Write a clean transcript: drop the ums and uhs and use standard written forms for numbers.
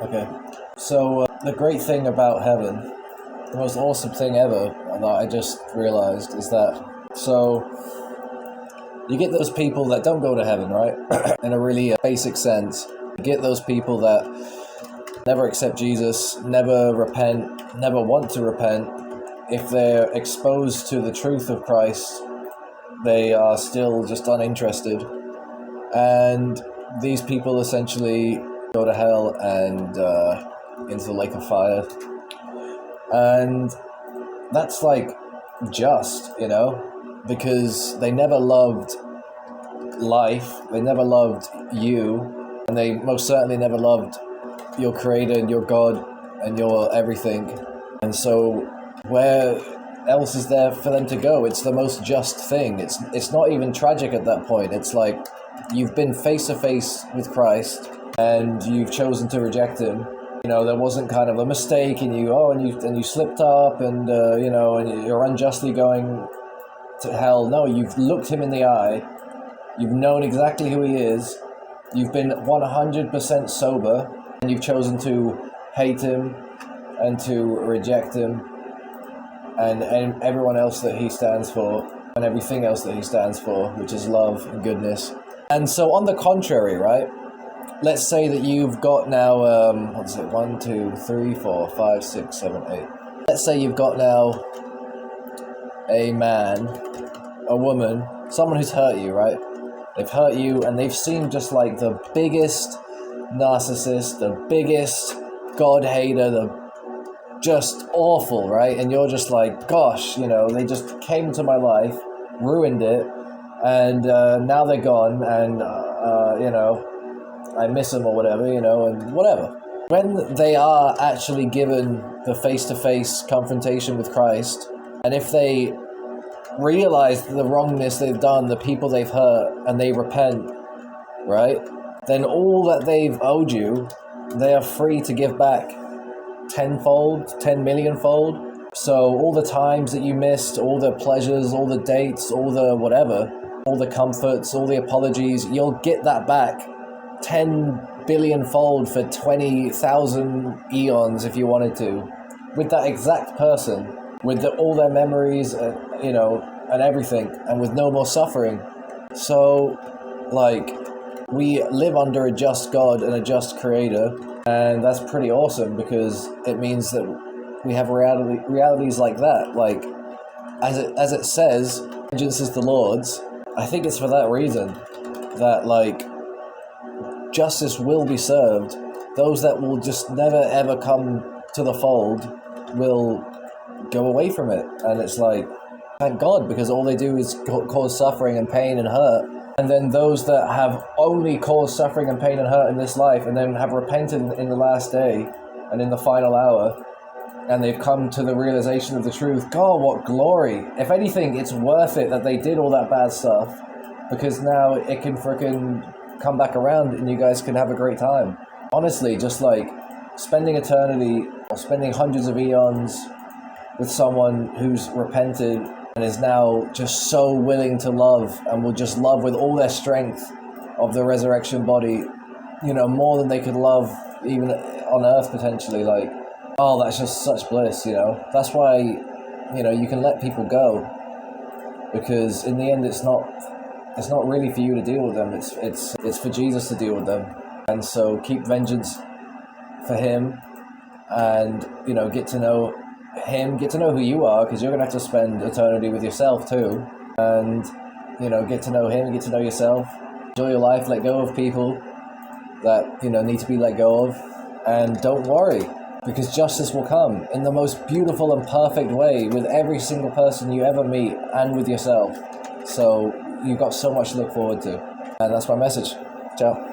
Okay. So the great thing about heaven, the most awesome thing ever that I just realized is that, so you get those people that don't go to heaven, right? In a really basic sense. You get those people that never accept Jesus, never repent, never want to repent. If they're exposed to the truth of Christ, they are still just uninterested. And these people essentially go to hell and into the lake of fire. And that's like just, because they never loved life, they never loved you, and they most certainly never loved your creator and your God and your everything. And so where else is there for them to go? It's the most just thing. It's not even tragic at that point. It's like you've been face to face with Christ and you've chosen to reject him. There wasn't kind of a mistake in you, and you slipped up and and you're unjustly going to hell. No, you've looked him in the eye. You've known exactly who he is. You've been 100% sober, and you've chosen to hate him and to reject him and everyone else that he stands for and everything else that he stands for, which is love and goodness. And so on the contrary, right? Let's say that you've got now, 1, 2, 3, 4, 5, 6, 7, 8. Let's say you've got now a man, a woman, someone who's hurt you, right? They've hurt you and they've seemed just like the biggest narcissist, the biggest God hater, the just awful, right? And you're just like, gosh, they just came into my life, ruined it, and now they're gone, and I miss them or whatever, and whatever. When they are actually given the face-to-face confrontation with Christ, and if they realize the wrongness they've done, the people they've hurt, and they repent, right? Then all that they've owed you, they are free to give back tenfold, 10 millionfold. So all the times that you missed, all the pleasures, all the dates, all the whatever, all the comforts, all the apologies, you'll get that back 10 billion fold for 20,000 eons if you wanted to, with that exact person, with all their memories, and everything, and with no more suffering. So, we live under a just God and a just creator, and that's pretty awesome because it means that we have realities like that. Like, as it says, vengeance is the Lord's. I think it's for that reason that, justice will be served. Those that will just never ever come to the fold will go away from it. And it's like, thank God, because all they do is cause suffering and pain and hurt. And then those that have only caused suffering and pain and hurt in this life and then have repented in the last day and in the final hour, and they've come to the realization of the truth, God, what glory. If anything, it's worth it that they did all that bad stuff, because now it can frickin' come back around and you guys can have a great time. Honestly, just spending eternity or spending hundreds of eons with someone who's repented and is now just so willing to love and will just love with all their strength of the resurrection body, more than they could love even on earth potentially. That's just such bliss, That's why, you can let people go, because in the end it's not really for you to deal with them. It's for Jesus to deal with them. And so keep vengeance for him, and get to know him, get to know who you are, because you're gonna have to spend eternity with yourself too. And get to know him, get to know yourself, enjoy your life, let go of people that need to be let go of, and don't worry, because justice will come in the most beautiful and perfect way with every single person you ever meet and with yourself. So you've got so much to look forward to. And that's my message. Ciao.